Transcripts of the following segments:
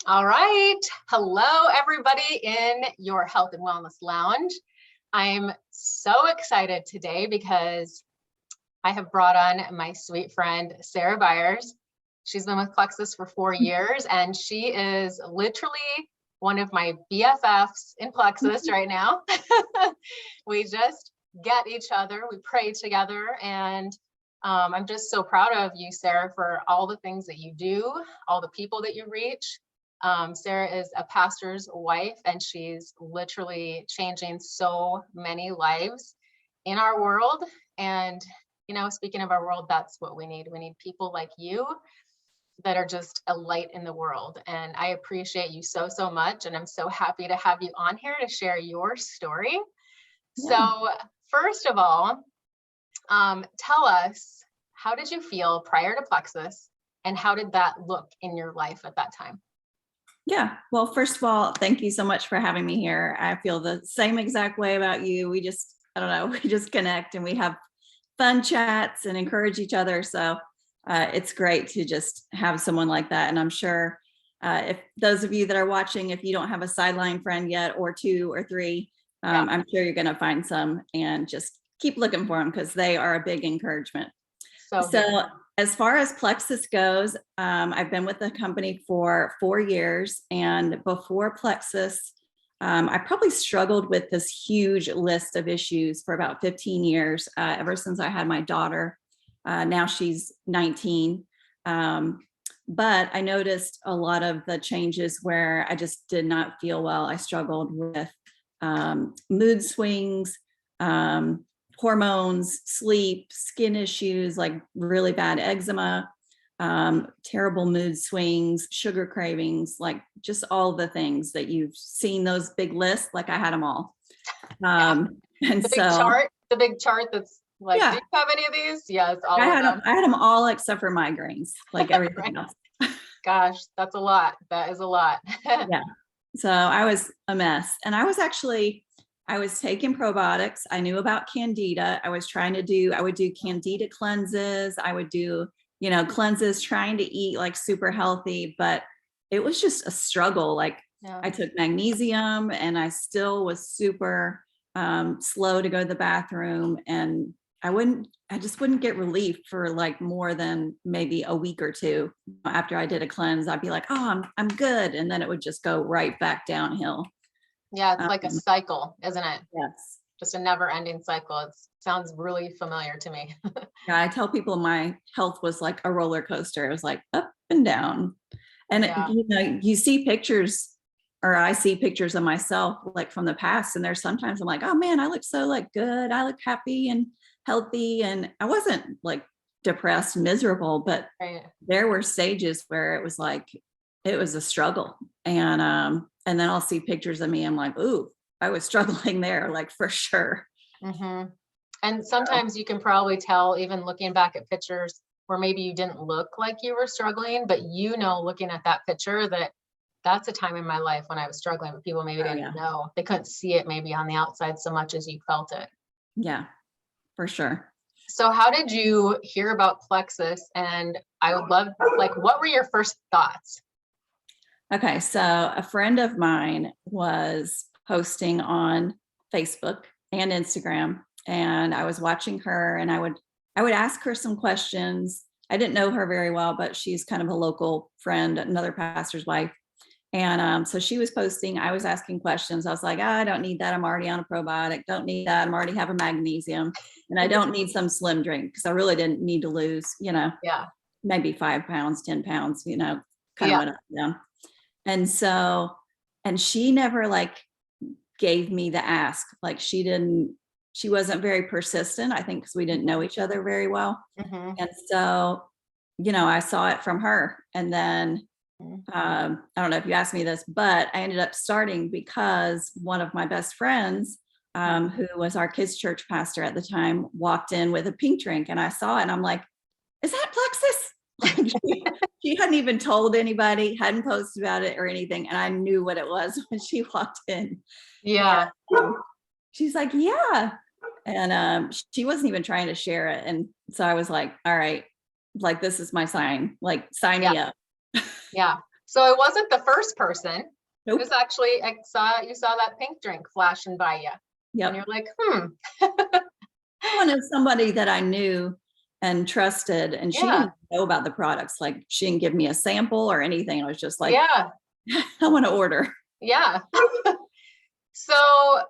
All right. Hello, everybody in your Health and Wellness Lounge. I'm so excited today because I have brought on my sweet friend, Sara Byers. She's been with Plexus for 4 years, and she is literally one of my BFFs in Plexus right now. We just get each other, we pray together, and I'm just so proud of you, Sara, for all the things that you do, all the people that you reach. Sara is a pastor's wife, and she's literally changing so many lives in our world. And, speaking of our world, that's what we need. We need people like you that are just a light in the world. And I appreciate you so, so much. And I'm so happy to have you on here to share your story. Yeah. So first of all, tell us, how did you feel prior to Plexus, and how did that look in your life at that time? Yeah. Well, first of all, thank you so much for having me here. I feel the same exact way about you. We just connect and we have fun chats and encourage each other. So it's great to just have someone like that. And I'm sure if those of you that are watching, if you don't have a sideline friend yet, or 2 or 3, I'm sure you're going to find some, and just keep looking for them because they are a big encouragement. So as far as Plexus goes, I've been with the company for 4 years, and before Plexus, I probably struggled with this huge list of issues for about 15 years, ever since I had my daughter. Now she's 19. But I noticed a lot of the changes where I just did not feel well. I struggled with mood swings, hormones, sleep, skin issues, like really bad eczema, terrible mood swings, sugar cravings, like just all the things that you've seen, those big lists, like I had them all. And the big chart that's like, do you have any of these? Yes, I had them all except for migraines, like everything else. Gosh, that's a lot. That is a lot. Yeah. So I was a mess, and I was taking probiotics. I knew about Candida. I would do Candida cleanses. I would do, cleanses, trying to eat like super healthy, but it was just a struggle. Like I took magnesium, and I still was super slow to go to the bathroom, and I just wouldn't get relief for like more than maybe a week or 2 after I did a cleanse. I'd be like, oh, I'm good. And then it would just go right back downhill. Yeah, it's like a cycle, isn't it? Yes. Just a never-ending cycle. It sounds really familiar to me. Yeah, I tell people my health was like a roller coaster. It was like up and down. And you see pictures, or I see pictures of myself like from the past, and there's sometimes I'm like, oh man, I look so like good. I look happy and healthy, and I wasn't like depressed, miserable, but there were stages where it was like it was a struggle. And then I'll see pictures of me. I'm like, ooh, I was struggling there, like for sure. Mm-hmm. And sometimes you can probably tell, even looking back at pictures where maybe you didn't look like you were struggling, but looking at that picture, that's a time in my life when I was struggling, but people maybe didn't know. They couldn't see it maybe on the outside so much as you felt it. Yeah, for sure. So how did you hear about Plexus? And I would love, what were your first thoughts? Okay, so a friend of mine was posting on Facebook and Instagram, and I was watching her, and I would ask her some questions. I didn't know her very well, but she's kind of a local friend, another pastor's wife. And so she was posting, I was asking questions. I was like, I don't need that. I'm already on a probiotic. Don't need that. I'm already having magnesium, and I don't need some slim drink, because I really didn't need to lose, maybe 5 pounds, 10 pounds, kind of went up and down. And so, and she never like gave me the ask. Like she wasn't very persistent, I think, because we didn't know each other very well. Mm-hmm. And so, I saw it from her. And then, I don't know if you asked me this, but I ended up starting because one of my best friends, who was our kids' church pastor at the time, walked in with a pink drink, and I saw it, and I'm like, is that Plexus? Like she hadn't even told anybody, hadn't posted about it or anything. And I knew what it was when she walked in. Yeah. And she's like, yeah. And she wasn't even trying to share it. And so I was like, all right, like, this is my sign, like, sign me up. Yeah. So I wasn't the first person. It Nope. was actually, you saw that pink drink flashing by you. And Yep. you're like, One is somebody that I knew and trusted, and she Yeah. didn't know about the products. Like, she didn't give me a sample or anything. I was just like, yeah, I want to order. yeah. So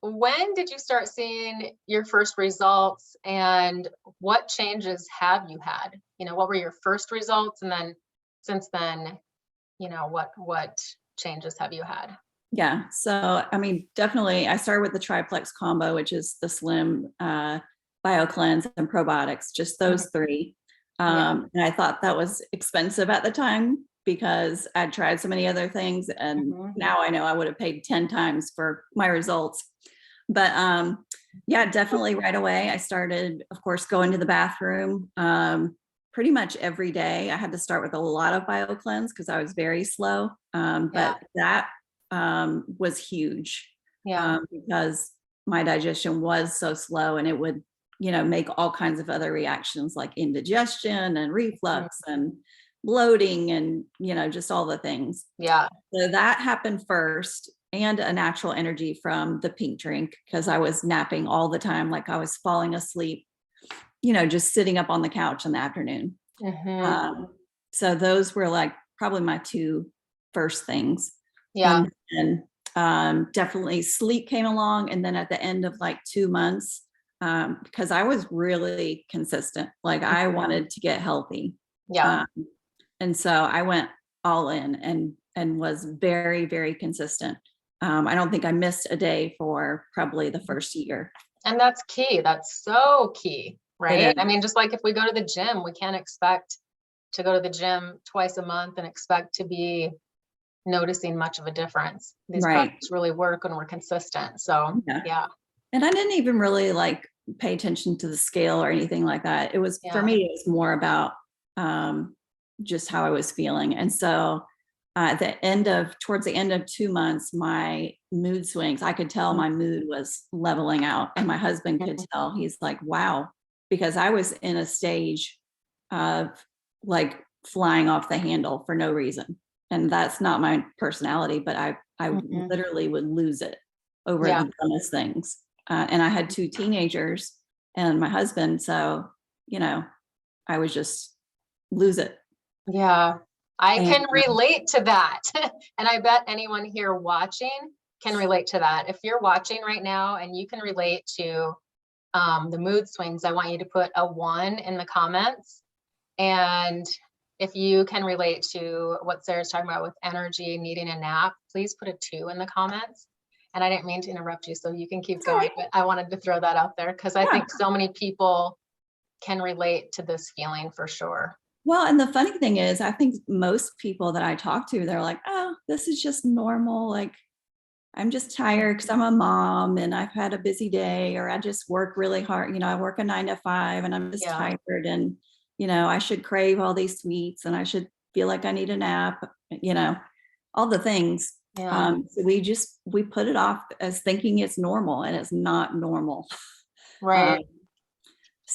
when did you start seeing your first results, and what changes have you had? What were your first results? And then since then, what changes have you had? Yeah. So, I mean, definitely, I started with the triplex combo, which is the Slim, Bio Cleanse, and probiotics, just those three. Yeah. And I thought that was expensive at the time because I'd tried so many other things. And now I know I would have paid 10 times for my results. But yeah, definitely right away, I started, of course, going to the bathroom pretty much every day. I had to start with a lot of Bio Cleanse because I was very slow. But that was huge because my digestion was so slow, and it would, make all kinds of other reactions like indigestion and reflux and bloating and, just all the things. Yeah. So that happened first, and a natural energy from the pink drink because I was napping all the time. Like, I was falling asleep, just sitting up on the couch in the afternoon. So those were like probably my two first things. Yeah. And then definitely sleep came along. And then at the end of like 2 months, because I was really consistent, like I wanted to get healthy. Yeah. And so I went all in and was very, very consistent. I don't think I missed a day for probably the first year. And that's key. That's so key, right? is. I mean, just like if we go to the gym, we can't expect to go to the gym twice a month and expect to be noticing much of a difference. These Right. products really work when we're consistent. So yeah. And I didn't even really like pay attention to the scale or anything like that. It was, for me, it was more about just how I was feeling. And so towards the end of 2 months, my mood swings, I could tell my mood was leveling out, and my husband could tell. He's like, wow, because I was in a stage of like flying off the handle for no reason. And that's not my personality, but I literally would lose it over the dumbest things. And I had 2 teenagers and my husband. So, I would just lose it. Yeah, I can relate to that. And I bet anyone here watching can relate to that. If you're watching right now and you can relate to the mood swings, I want you to put a 1 in the comments. And if you can relate to what Sarah's talking about with energy, needing a nap, please put a 2 in the comments. And I didn't mean to interrupt you, so you can keep going, but I wanted to throw that out there because I think so many people can relate to this feeling for sure. Well, and the funny thing is, I think most people that I talk to, they're like, oh, this is just normal. Like, I'm just tired because I'm a mom and I've had a busy day, or I just work really hard. I work a 9 to 5 and I'm just tired, and, I should crave all these sweets and I should feel like I need a nap, all the things. So we put it off as thinking it's normal, and it's not normal. Right.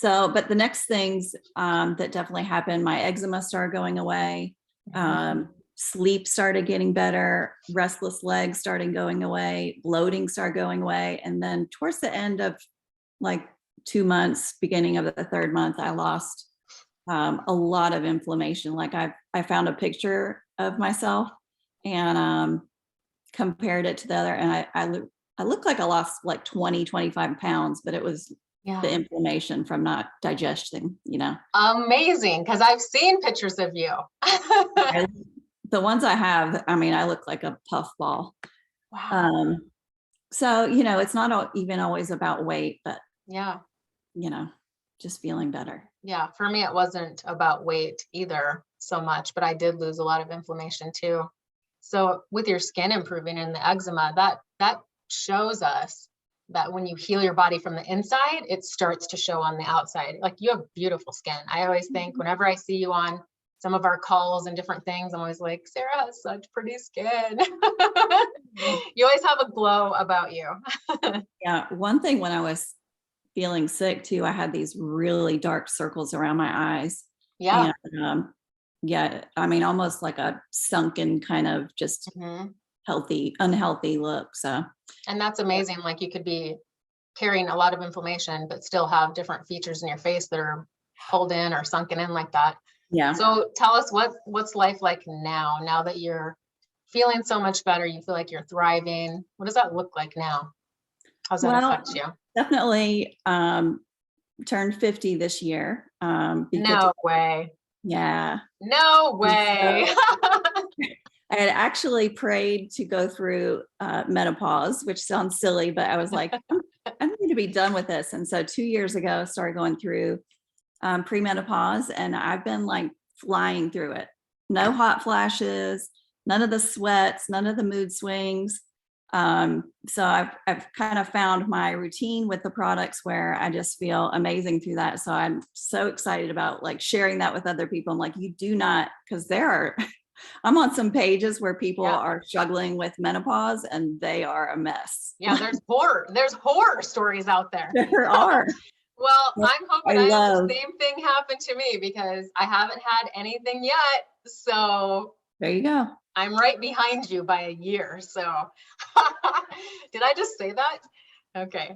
But the next things that definitely happened, my eczema started going away. Sleep started getting better. Restless legs started going away. Bloating started going away. And then towards the end of like 2 months, beginning of the 3rd month, I lost a lot of inflammation. Like, I found a picture of myself and compared it to the other. And I looked like I lost like 20, 25 pounds, but it was the inflammation from not digesting, Amazing, because I've seen pictures of you. The ones I have, I mean, I look like a puffball. Wow. So, it's not even always about weight, but just feeling better. Yeah, for me, it wasn't about weight either so much, but I did lose a lot of inflammation too. So with your skin improving and the eczema, that shows us that when you heal your body from the inside, it starts to show on the outside. Like, you have beautiful skin. I always think whenever I see you on some of our calls and different things, I'm always like, Sarah has such pretty skin. You always have a glow about you. Yeah. One thing, when I was feeling sick too, I had these really dark circles around my eyes. Yeah. And yeah, I mean, almost like a sunken kind of just Mhm. unhealthy look. So And that's amazing. Like you could be carrying a lot of inflammation, but still have different features in your face that are pulled in or sunken in like that. yeah. So tell us what's life like now that you're feeling so much better, you feel like you're thriving. What does that look like now? How's that Well, affect you? definitely turned 50 this year. Because No way. yeah. No And way. so I had actually prayed to go through menopause, which sounds silly, but I was like, I'm going to be done with this. And so 2 years ago, I started going through premenopause, and I've been like flying through it. No hot flashes, none of the sweats, none of the mood swings. So I've kind of found my routine with the products where I just feel amazing through that. So I'm so excited about like sharing that with other people. I'm like, you do not, because there are I'm on some pages where people Yeah. are struggling with menopause and they are a mess. Yeah, there's horror stories out there. There are. Well, I'm hoping I I have the love, same thing happen to me because I haven't had anything yet. So there you go. I'm right behind you by a year. So did I just say that? Okay.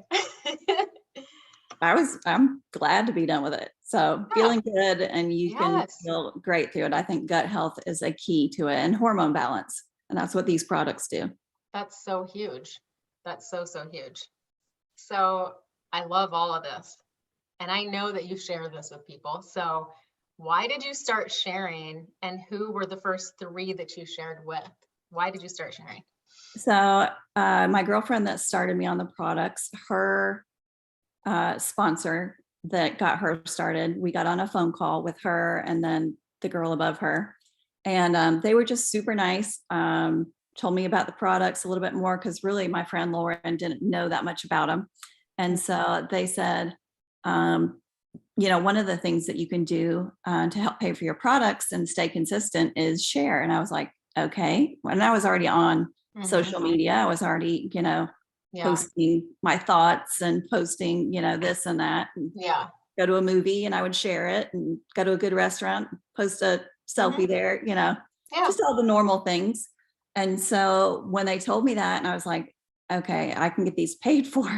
I'm glad to be done with it. So Yeah. feeling good, and you can Yes. feel great through it. I think gut health is a key to it, and hormone balance. And that's what these products do. That's so huge. That's so, so huge. So I love all of this. And I know that you share this with people. So why did you start sharing and who were the first three that you shared with? Why did you start sharing? So my girlfriend that started me on the products, her sponsor that got her started, we got on a phone call with her and then the girl above her. And they were just super nice. Told me about the products a little bit more because really my friend Lauren didn't know that much about them. And so they said, one of the things that you can do to help pay for your products and stay consistent is share. And I was like, okay. And I was already on social media. I was already, Yeah. posting my thoughts and posting, this and that. And Yeah. go to a movie and I would share it, and go to a good restaurant, post a Mhm. selfie there, Yeah. just all the normal things. And so when they told me that, and I was like, okay, I can get these paid for.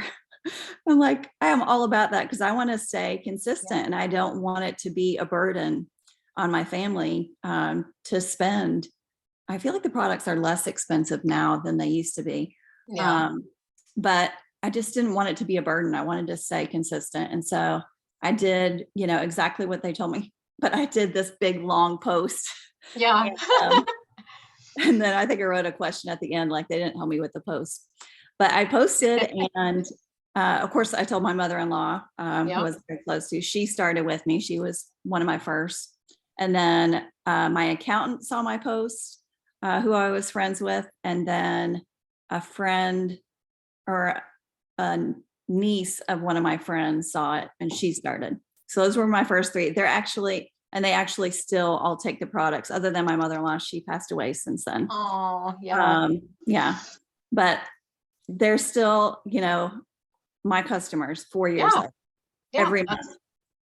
I'm like, I am all about that because I want to stay consistent and I don't want it to be a burden on my family to spend. I feel like the products are less expensive now than they used to be. Yeah. Um, but I just didn't want it to be a burden. I wanted to stay consistent. And so I did, exactly what they told me, but I did this big long post. Yeah. And, and then I think I wrote a question at the end, like they didn't help me with the post, but I posted. And of course I told my mother-in-law, who I Yeah. was very close to, she started with me. She was one of my first. And then my accountant saw my post, who I was friends with. And then a friend or a niece of one of my friends saw it and she started. So those were my first three. They actually still all take the products, other than my mother-in-law. She passed away since then. Oh, yeah. Yeah. But they're still, my customers 4 years Yeah. later, Yeah. every month.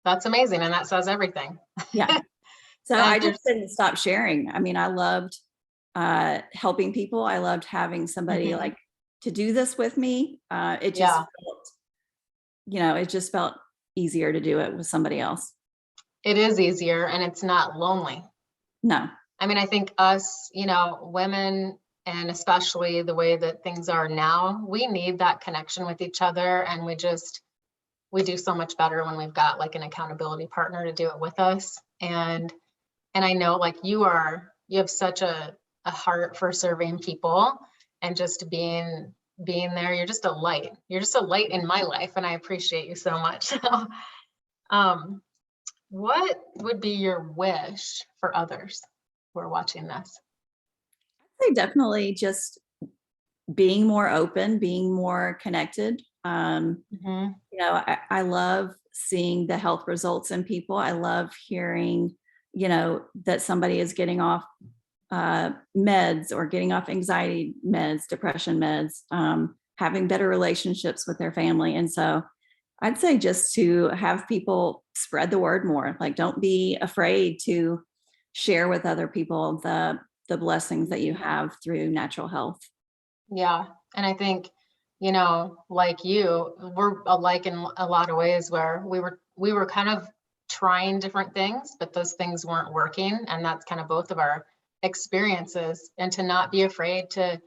That's amazing. And that says everything. Yeah. So And I just there's didn't stop sharing. I mean, I loved helping people. I loved having somebody Mhm. like to do this with me. Yeah. It just felt easier to do it with somebody else. It is easier and it's not lonely. No. I mean, I think us, women, and especially the way that things are now, we need that connection with each other. And we do so much better when we've got like an accountability partner to do it with us. And I know like you have such a heart for serving people and just being there. You're just a light. You're just a light in my life. And I appreciate you so much. um, what would be your wish for others who are watching this? I definitely just being more open, being more connected. Mhm. I love seeing the health results in people. I love hearing, that somebody is getting off meds or getting off anxiety meds, depression meds, having better relationships with their family. And so I'd say just to have people spread the word more, like don't be afraid to share with other people the blessings that you have through natural health. Yeah. And I think, you know, like you, we're alike in a lot of ways where we were kind of trying different things, but those things weren't working. And that's kind of both of our experiences. And to not be afraid to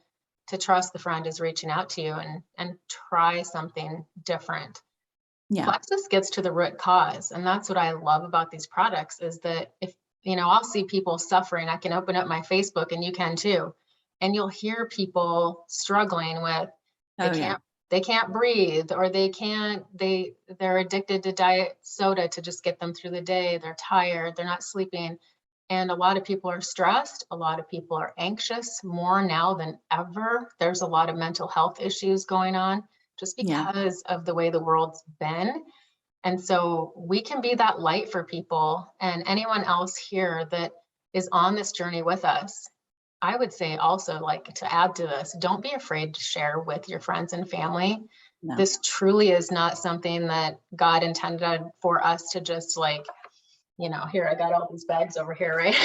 trust the friend is reaching out to you and try something different. Yeah. Plexus gets to the root cause. And that's what I love about these products is that if, you know, I'll see people suffering. I can open up my Facebook and you can too. And you'll hear people struggling with Oh yeah. they can't breathe or they're addicted to diet soda to just get them through the day. They're tired, they're not sleeping. And a lot of people are stressed. A lot of people are anxious more now than ever. There's a lot of mental health issues going on just Yeah. because of the way the world's been. And so we can be that light for people and anyone else here that is on this journey with us. I would say also, like, to add to this, don't be afraid to share with your friends and family. No. This truly is not something that God intended for us to just, like, you know, here, I got all these bags over here, right?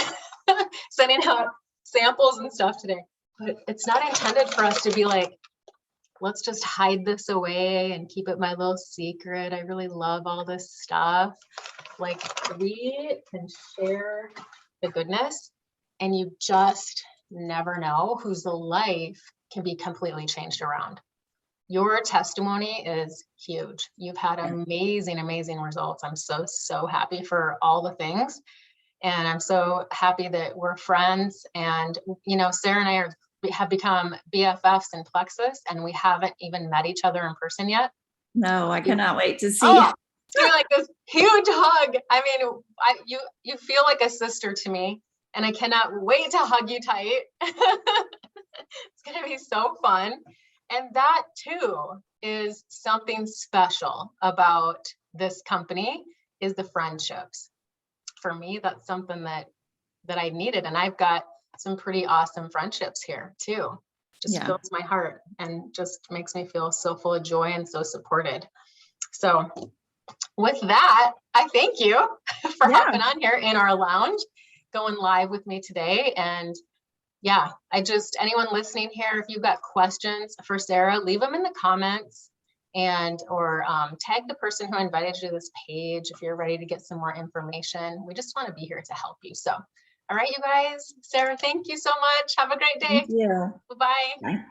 Sending out samples and stuff today. But it's not intended for us to be like, let's just hide this away and keep it my little secret. I really love all this stuff. Like, we can share the goodness, and you just never know whose life can be completely changed around. Your testimony is huge. You've had amazing, amazing results. I'm so happy for all the things. And I'm so happy that we're friends. And, you know, Sarah and I have become BFFs in Plexus, and we haven't even met each other in person yet. No, I cannot wait to see. Oh, it's gonna be like this huge hug. I mean, you feel like a sister to me, and I cannot wait to hug you tight. It's gonna be so fun. And that too is something special about this company is the friendships. For me, that's something that I needed. And I've got some pretty awesome friendships here too. Just Yeah. fills my heart and just makes me feel so full of joy and so supported. So with that, I thank you for hopping on here in our lounge, going live with me today. And yeah, anyone listening here, if you've got questions for Sara, leave them in the comments or tag the person who invited you to this page if you're ready to get some more information. We just want to be here to help you. So, all right, you guys, Sara, thank you so much. Have a great day. Thank you. Bye-bye. Bye.